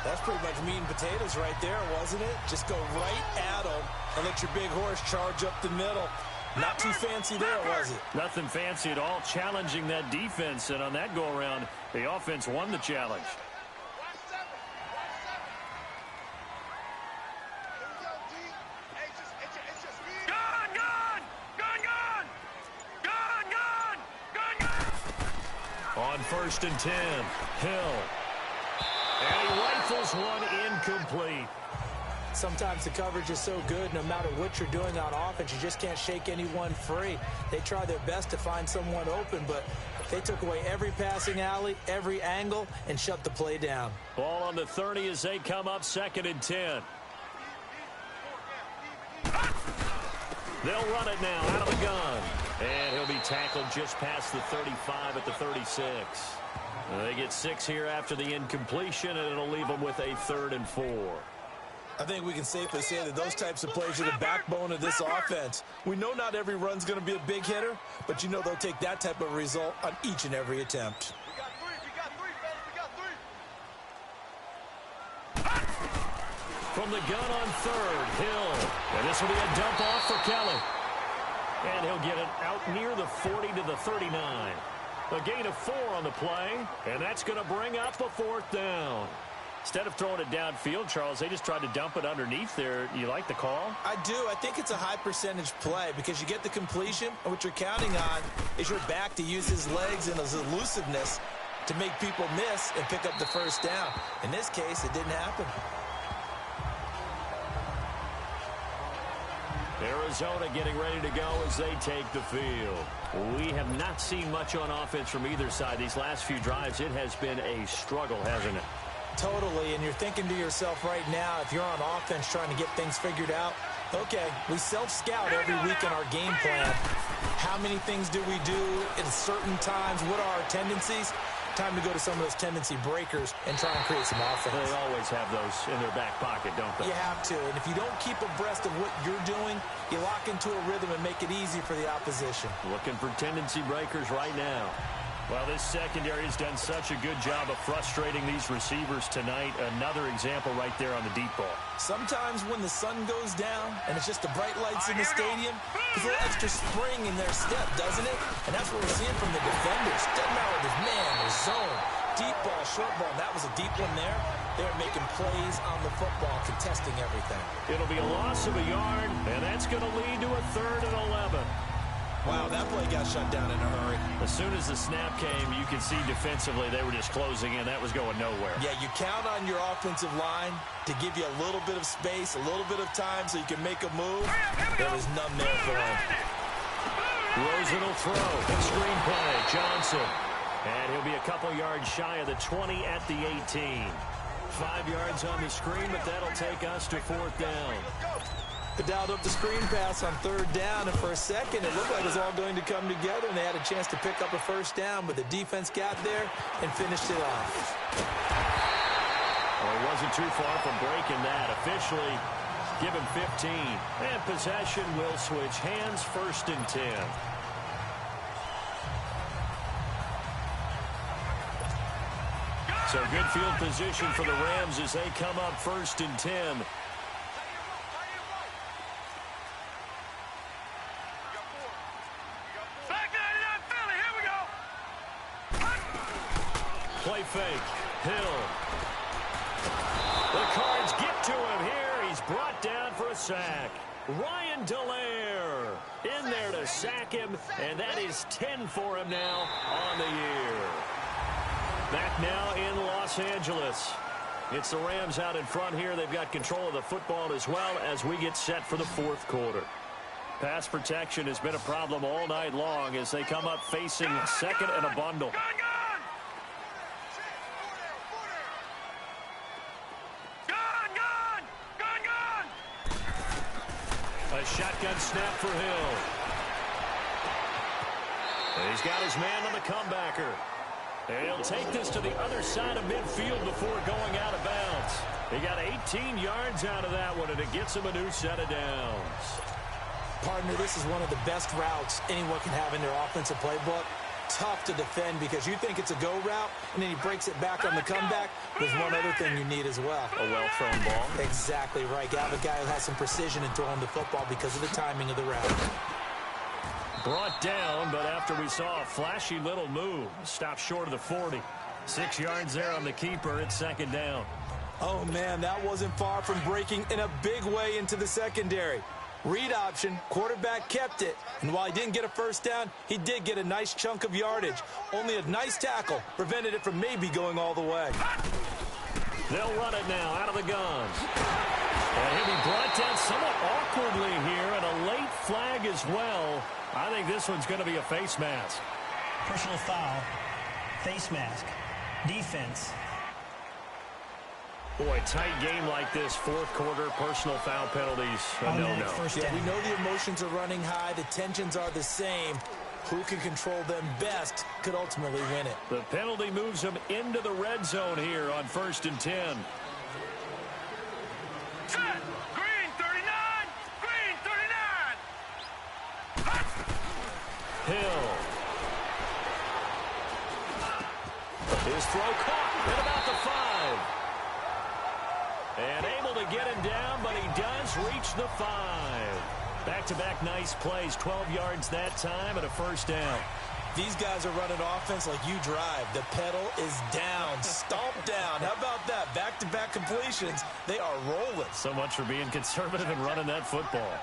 That's pretty much meat and potatoes right there, wasn't it? Just go right at them and let your big horse charge up the middle. Not too fancy there, was it? Nothing fancy at all, challenging that defense. And on that go-around, the offense won the challenge. On 1st and 10, Hill. And he rifles one incomplete. Sometimes the coverage is so good, no matter what you're doing on offense, you just can't shake anyone free. They try their best to find someone open, but they took away every passing alley, every angle, and shut the play down. Ball on the 30 as they come up 2nd and 10. They'll run it now out of the gun. And he'll be tackled just past the 35 at the 36. They get 6 here after the incompletion, and it'll leave them with a 3rd and 4. I think we can safely say that those types of plays are the backbone of this offense. We know not every run's going to be a big hitter, but you know they'll take that type of result on each and every attempt. We got three, fellas. We got 3. From the gun on 3rd, Hill. And this will be a dump off for Kelly. And he'll get it out near the 40 to the 39. A gain of 4 on the play, and that's going to bring up a 4th down. Instead of throwing it downfield, Charles, they just tried to dump it underneath there. You like the call? I do. I think it's a high percentage play because you get the completion, and what you're counting on is your back to use his legs and his elusiveness to make people miss and pick up the 1st down. In this case, it didn't happen. Arizona getting ready to go as they take the field. We have not seen much on offense from either side. These last few drives, it has been a struggle, hasn't it? Totally, and you're thinking to yourself right now, if you're on offense trying to get things figured out, okay, we self-scout every week in our game plan. How many things do we do at certain times? What are our tendencies? Time to go to some of those tendency breakers and try and create some offense. They always have those in their back pocket, don't they? You have to, and if you don't keep abreast of what you're doing, you lock into a rhythm and make it easy for the opposition. Looking for tendency breakers right now. Well, this secondary has done such a good job of frustrating these receivers tonight. Another example right there on the deep ball. Sometimes when the sun goes down and it's just the bright lights in the stadium, there's a little extra spring in their step, doesn't it? And that's what we're seeing from the defenders. Doesn't matter if it's man or zone, deep ball, short ball. That was a deep one there. They're making plays on the football, contesting everything. It'll be a loss of a yard, and that's going to lead to a 3rd and 11. Wow, that play got shut down in a hurry. As soon as the snap came, you could see defensively they were just closing in. That was going nowhere. Yeah, you count on your offensive line to give you a little bit of space, a little bit of time so you can make a move. There was none there for him. Rosen will throw. Screenplay. Johnson. And he'll be a couple yards shy of the 20 at the 18. 5 yards on the screen, but that'll take us to 4th down. They dialed up the screen pass on 3rd down, and for a second, it looked like it was all going to come together, and they had a chance to pick up a 1st down, but the defense got there and finished it off. Well, he wasn't too far from breaking that. Officially, give him 15. And possession will switch hands, 1st and 10. So good field position for the Rams as they come up 1st and 10. Play fake. Hill. The Cards get to him here. He's brought down for a sack. Ryan Dallaire in there to sack him, and that is 10 for him now on the year. Back now in Los Angeles. It's the Rams out in front here. They've got control of the football as well as we get set for the 4th quarter. Pass protection has been a problem all night long as they come up facing 2nd and a bundle. A shotgun snap for Hill. And he's got his man on the comebacker. And he'll take this to the other side of midfield before going out of bounds. He got 18 yards out of that one, and it gets him a new set of downs. Partner, this is one of the best routes anyone can have in their offensive playbook. Tough to defend because you think it's a go route, and then he breaks it back on the comeback. There's one other thing you need as well. A well-thrown ball. Exactly right. You have a guy who has some precision in throwing the football because of the timing of the route. Brought down, but after we saw a flashy little move, stopped short of the 40. 6 yards there on the keeper. It's 2nd down. Oh, man, that wasn't far from breaking in a big way into the secondary. Read option, quarterback kept it, and while he didn't get a 1st down, he did get a nice chunk of yardage. Only a nice tackle prevented it from maybe going all the way. They'll run it now out of the gun. And he'll be brought down somewhat awkwardly here, and a late flag as well. I think this one's going to be a face mask. Personal foul, face mask, defense. Boy, tight game like this, fourth quarter, personal foul penalties, no. Yeah, we know the emotions are running high. The tensions are the same. Who can control them best could ultimately win it. The penalty moves them into the red zone here on 1st and 10. Set. Green 39. Green 39. Hill. His throw caught at about the 5. And able to get him down, but he does reach the 5. Back-to-back nice plays, 12 yards that time and a first down. These guys are running offense like you drive. The pedal is down, stomped down. How about that? Back-to-back completions. They are rolling. So much for being conservative and running that football.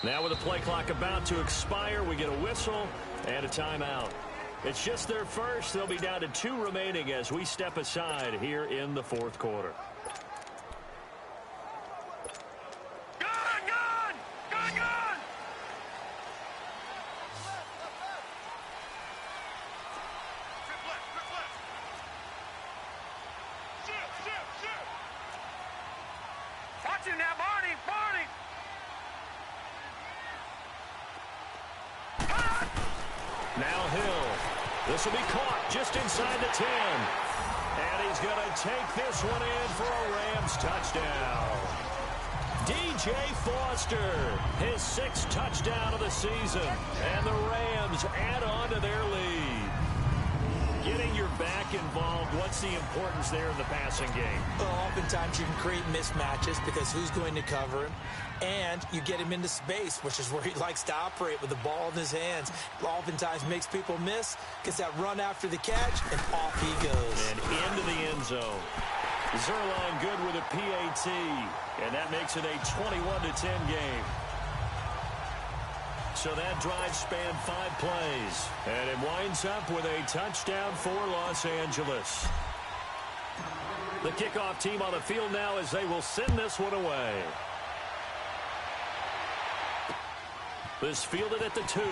Now with the play clock about to expire, we get a whistle and a timeout. It's just their first. They'll be down to 2 remaining as we step aside here in the fourth quarter. Watch him now, Barney. Now Hill. This will be caught just inside the 10. And he's going to take this one in for a Rams touchdown. DJ Foster, his 6th touchdown of the season. And the Rams add on to their lead. Getting your back involved, what's the importance there in the passing game? Well, oftentimes you can create mismatches because who's going to cover him? And you get him into space, which is where he likes to operate with the ball in his hands. Oftentimes makes people miss, gets that run after the catch, and off he goes. And into the end zone. Zerline good with a PAT, and that makes it a 21-10 game. So that drive spanned 5 plays, and it winds up with a touchdown for Los Angeles. The kickoff team on the field now as they will send this one away. This fielded at the 2. And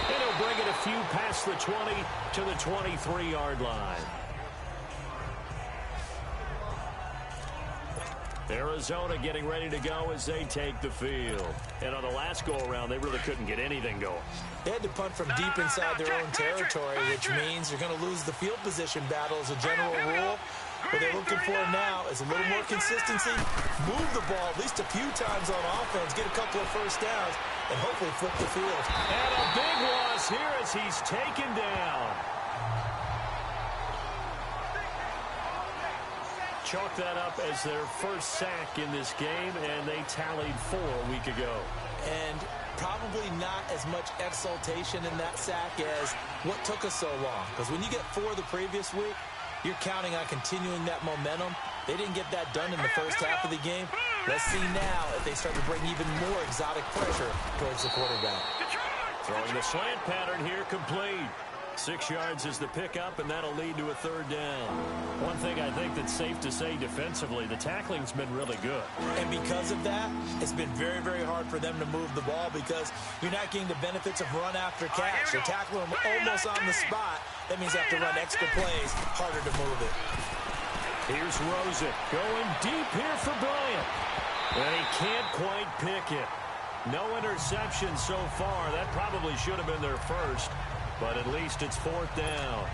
he'll bring it a few past the 20 to the 23-yard line. Arizona getting ready to go as they take the field. And on the last go-around, they really couldn't get anything going. They had to punt from deep inside their own territory, which means you're going to lose the field position battle as a general rule. What they're looking for now is a little more consistency, move the ball at least a few times on offense, get a couple of first downs, and hopefully flip the field. And a big loss here as he's taken down. Chalk that up as their first sack in this game, and they tallied 4 a week ago. And probably not as much exultation in that sack as what took us so long. Because when you get 4 the previous week, you're counting on continuing that momentum. They didn't get that done in the first half of the game. Let's see now if they start to bring even more exotic pressure towards the quarterback. Throwing the slant pattern here, complete. 6 yards is the pickup, and that'll lead to a 3rd down. One thing I think that's safe to say defensively, the tackling's been really good. And because of that, it's been very, very hard for them to move the ball because you're not getting the benefits of run after catch. They're tackling them almost on the spot. That means they have to run extra plays, harder to move it. Here's Rosen going deep here for Bryant. And he can't quite pick it. No interception so far. That probably should have been their first. But at least it's 4th down.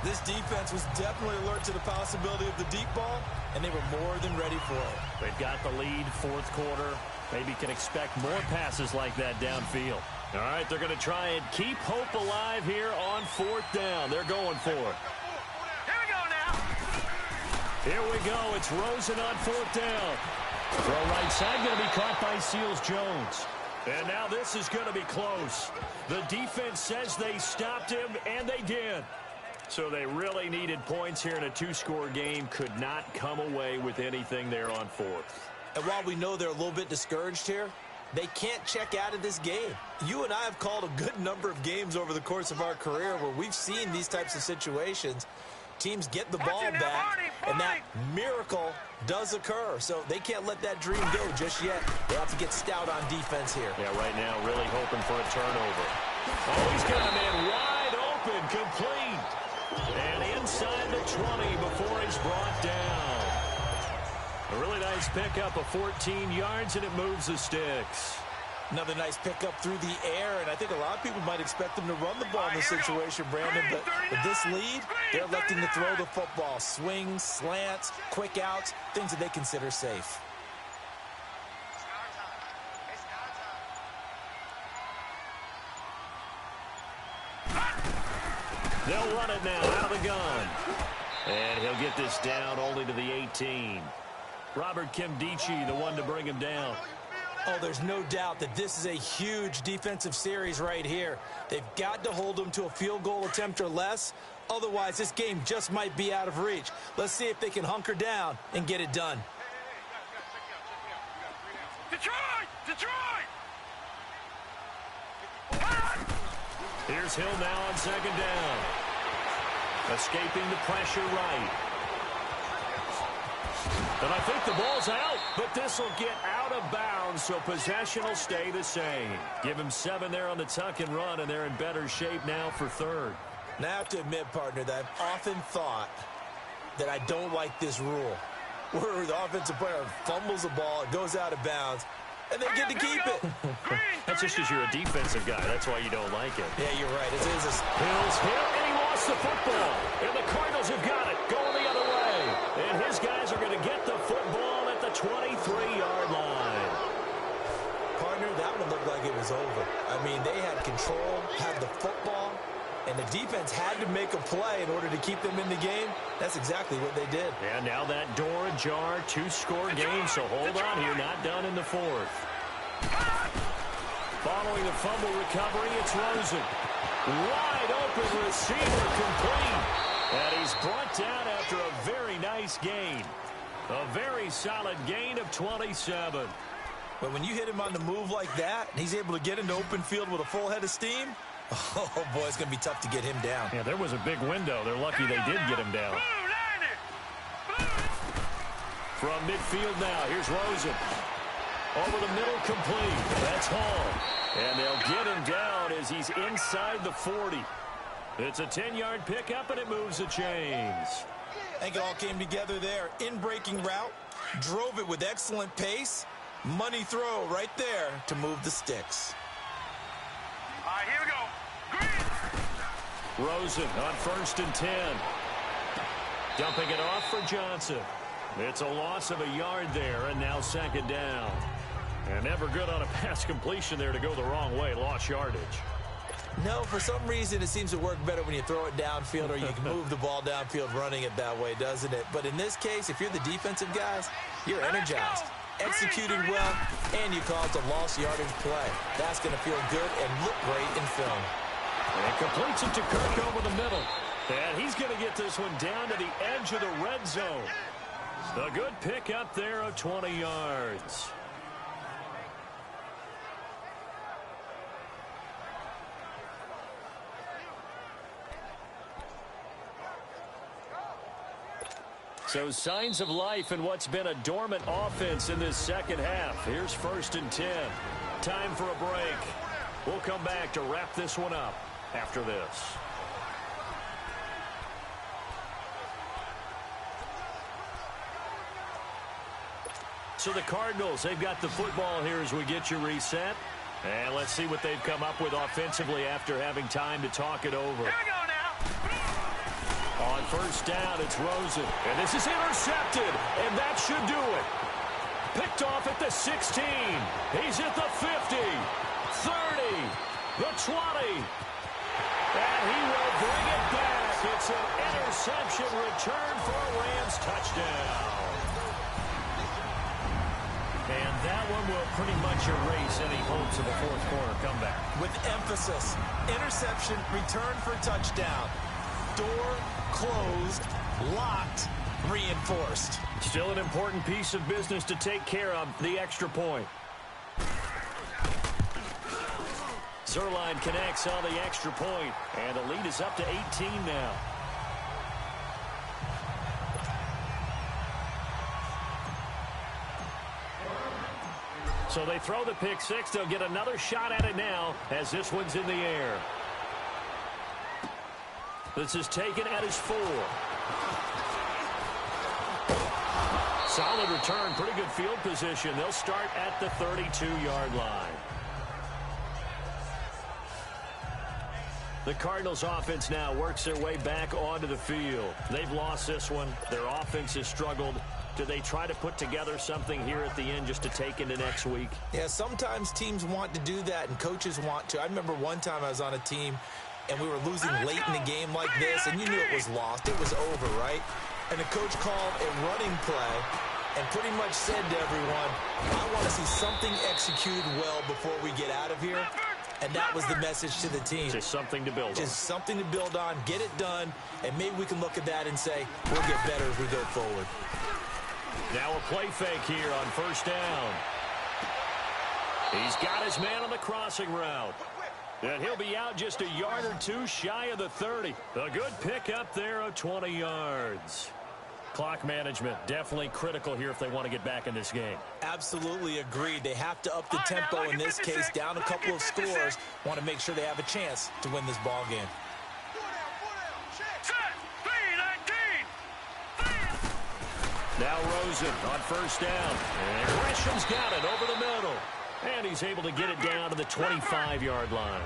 This defense was definitely alert to the possibility of the deep ball, and they were more than ready for it. They've got the lead, 4th quarter. Maybe can expect more passes like that downfield. All right, they're going to try and keep hope alive here on 4th down. They're going for it. Here we go now. Here we go. It's Rosen on 4th down. Throw right side, going to be caught by Seals-Jones. And now this is going to be close. The defense says they stopped him, and they did. So they really needed points here in a 2-score game. Could not come away with anything there on 4th. And while we know they're a little bit discouraged here, they can't check out of this game. You and I have called a good number of games over the course of our career where we've seen these types of situations. Teams get the ball back, and that miracle does occur. So they can't let that dream go just yet. They have to get stout on defense here. Yeah, right now really hoping for a turnover. Oh, he's got a man wide open, complete. And inside the 20 before he's brought down. A really nice pickup of 14 yards, and it moves the sticks. Another nice pickup through the air, and I think a lot of people might expect them to run the ball in this situation, Brandon, but with this lead, they're electing to throw the football. Swings, slants, quick outs, things that they consider safe. They'll run it now out of the gun. And he'll get this down only to the 18. Robert Kimdichie, the one to bring him down. Oh, there's no doubt that this is a huge defensive series right here. They've got to hold them to a field goal attempt or less. Otherwise, this game just might be out of reach. Let's see if they can hunker down and get it done. Detroit! Detroit! Here's Hill now on second down. Escaping the pressure right. And I think the ball's out, but this will get out of bounds, so possession will stay the same. Give him 7 there on the tuck and run, and they're in better shape now for third. Now I have to admit, partner, that I've often thought that I don't like this rule, where the offensive player fumbles the ball, it goes out of bounds, and they get to keep it. That's just because you're a defensive guy. That's why you don't like it. Yeah, you're right. Hill's hit, and he lost the football. And the Cardinals have got it, going the other way. And his guys are going to get the football at the 23-yard line. Partner, that one looked like it was over. I mean, they had control, had the football, and the defense had to make a play in order to keep them in the game. That's exactly what they did. And now that door ajar, 2-score game, so hold on here, not done in the fourth. Following the fumble recovery, it's Rosen. Wide open receiver, complete. And he's brought down after a very nice gain. A very solid gain of 27. But when you hit him on the move like that, and he's able to get into open field with a full head of steam, oh, boy, it's going to be tough to get him down. Yeah, there was a big window. They're lucky they did get him down. From midfield now, here's Rosen. Over the middle, complete. That's Hall. And they'll get him down as he's inside the 40. It's a 10-yard pickup, and it moves the chains. I think it all came together there. In-breaking route, drove it with excellent pace. Money throw right there to move the sticks. All right, here we go. Green. Rosen on 1st and 10. Dumping it off for Johnson. It's a loss of a yard there, and now 2nd down. And never good on a pass completion there to go the wrong way. Lost yardage. No, for some reason it seems to work better when you throw it downfield or you can move the ball downfield running it that way, doesn't it? But in this case, if you're the defensive guys, you're energized, executing well, and you caused a lost yardage play. That's going to feel good and look great in film. And completes it to Kirk over the middle. And he's going to get this one down to the edge of the red zone. A good pick up there of 20 yards. So signs of life in what's been a dormant offense in this second half. Here's 1st and 10. Time for a break. We'll come back to wrap this one up after this. So the Cardinals, they've got the football here as we get you reset. And let's see what they've come up with offensively after having time to talk it over. Here we go now. On 1st down, it's Rosen. And this is intercepted, and that should do it. Picked off at the 16. He's at the 50, 30, the 20. And he will bring it back. It's an interception return for a Rams touchdown. And that one will pretty much erase any hopes of a fourth-quarter comeback. With emphasis, interception, return for touchdown. Door closed, locked, reinforced. Still an important piece of business to take care of, the extra point. Zerline connects on the extra point, and the lead is up to 18 now. So So they throw the pick six. They'll get another shot at it now as this one's in the air. This is taken at his 4. Solid return, pretty good field position. They'll start at the 32-yard line. The Cardinals offense now works their way back onto the field. They've lost this one. Their offense has struggled. Do they try to put together something here at the end just to take into next week? Yeah, sometimes teams want to do that and coaches want to. I remember one time I was on a team and we were losing late in the game like this, and you knew it was lost. It was over, right? And the coach called a running play and pretty much said to everyone, I want to see something executed well before we get out of here. And that was the message to the team. Just something to build on. Just something to build on, get it done, and maybe we can look at that and say, we'll get better as we go forward. Now a play fake here on first down. He's got his man on the crossing route. And he'll be out just a yard or two shy of the 30. A good pickup there of 20 yards. Clock management definitely critical here if they want to get back in this game. Absolutely agreed. They have to up the tempo in this case, down a couple of scores. Want to make sure they have a chance to win this ball game. Now Rosen on first down. And Gresham's got it over the middle. And he's able to get it down to the 25-yard line.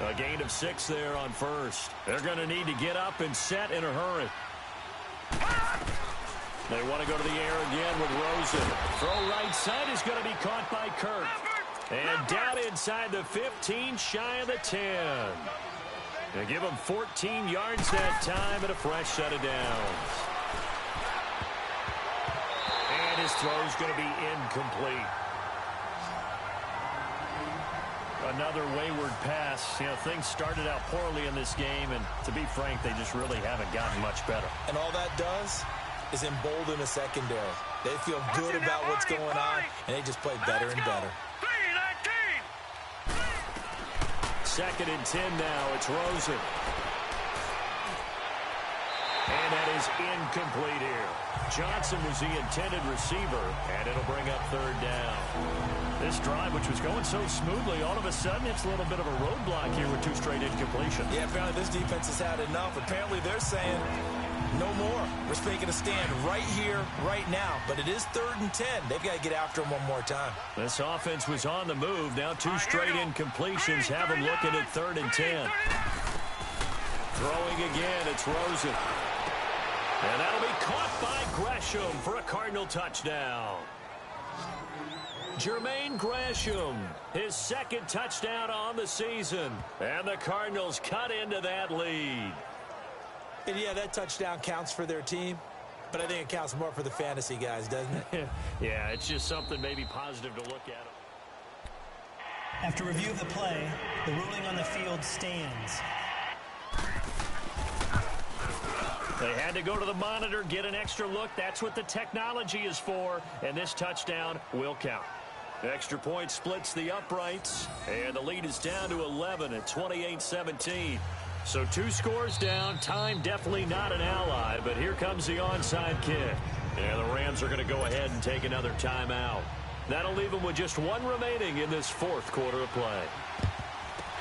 A gain of 6 there on first. They're going to need to get up and set in a hurry. They want to go to the air again with Rosen. Throw right side is going to be caught by Kirk. And down inside the 15, shy of the 10. They give him 14 yards that time and a fresh set of downs. And his throw's going to be incomplete. Another wayward pass. You know, things started out poorly in this game, and to be frank, they just really haven't gotten much better. And all that does is embolden a secondary. They feel good about what's going on, and they just play better and better. 2nd and 10 now. It's Rosen. And that is incomplete here. Johnson was the intended receiver, and it'll bring up 3rd down. This drive, which was going so smoothly, all of a sudden it's a little bit of a roadblock here with 2 straight incompletions. Yeah, apparently this defense has had enough. Apparently they're saying no more. We're making a stand right here, right now. But it is 3rd and 10. They've got to get after him one more time. This offense was on the move. Now 2 straight incompletions have them looking at 3rd and 10. Throwing again, it's Rosen. And that'll be caught by Gresham for a Cardinal touchdown. Jermaine Gresham, his 2nd touchdown on the season. And the Cardinals cut into that lead. And yeah, that touchdown counts for their team, but I think it counts more for the fantasy guys, doesn't it? Yeah, it's just something maybe positive to look at. After review of the play, the ruling on the field stands. They had to go to the monitor, get an extra look. That's what the technology is for, and this touchdown will count. Extra point splits the uprights, and the lead is down to 11 at 28-17. So 2 scores down. Time definitely not an ally, but here comes the onside kick. And the Rams are going to go ahead and take another timeout. That'll leave them with just 1 remaining in this 4th quarter of play.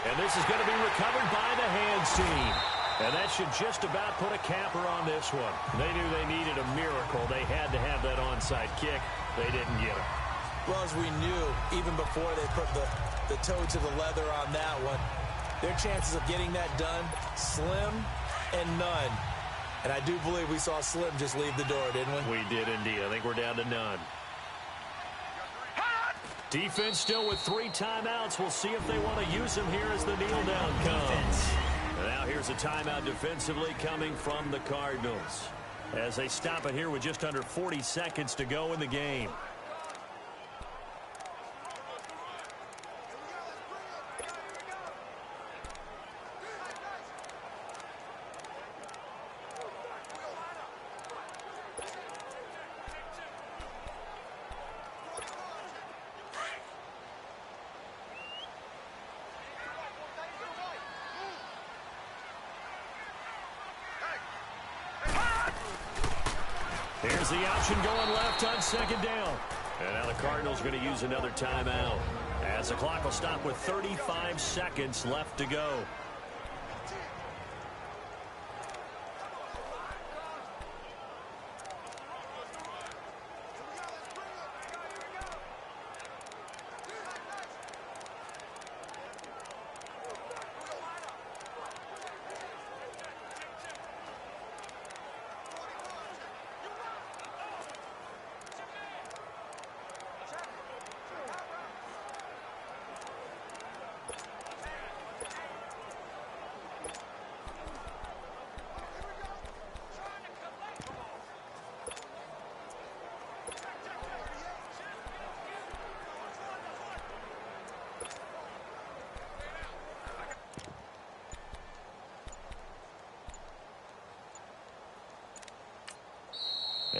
And this is going to be recovered by the hands team. And that should just about put a capper on this one. They knew they needed a miracle. They had to have that onside kick. They didn't get it. Well, as we knew, even before they put the toe to the leather on that one, their chances of getting that done, slim and none. And I do believe we saw Slim just leave the door, didn't we? We did indeed. I think we're down to none. Defense still with 3 timeouts. We'll see if they want to use them here as the kneel down comes. And now here's a timeout defensively coming from the Cardinals as they stop it here with just under 40 seconds to go in the game. Here's the option going left on 2nd down. And now the Cardinals going to use another timeout, as the clock will stop with 35 seconds left to go.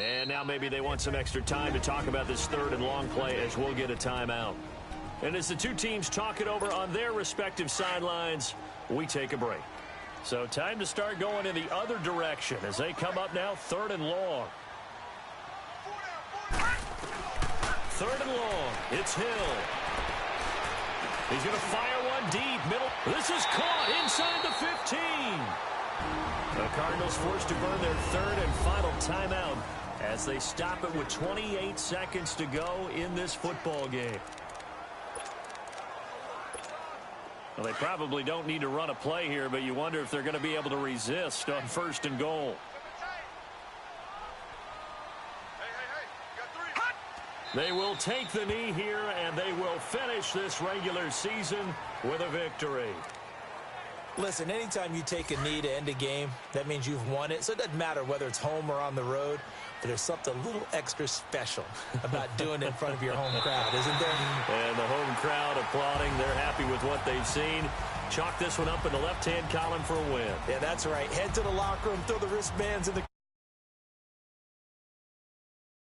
And now maybe they want some extra time to talk about this third and long play, as we'll get a timeout. And as the two teams talk it over on their respective sidelines, we take a break. So time to start going in the other direction as they come up now, third and long. Third and long. It's Hill. He's going to fire one deep. Middle. This is caught inside the 15. The Cardinals forced to burn their third and final timeout as they stop it with 28 seconds to go in this football game. Well, they probably don't need to run a play here, but you wonder if they're going to be able to resist on first and goal. They will take the knee here, and they will finish this regular season with a victory. Listen, anytime you take a knee to end a game, that means you've won it. So it doesn't matter whether it's home or on the road, but there's something a little extra special about doing it in front of your home crowd, isn't there? And the home crowd applauding. They're happy with what they've seen. Chalk this one up in the left-hand column for a win. Yeah, that's right. Head to the locker room, throw the wristbands in the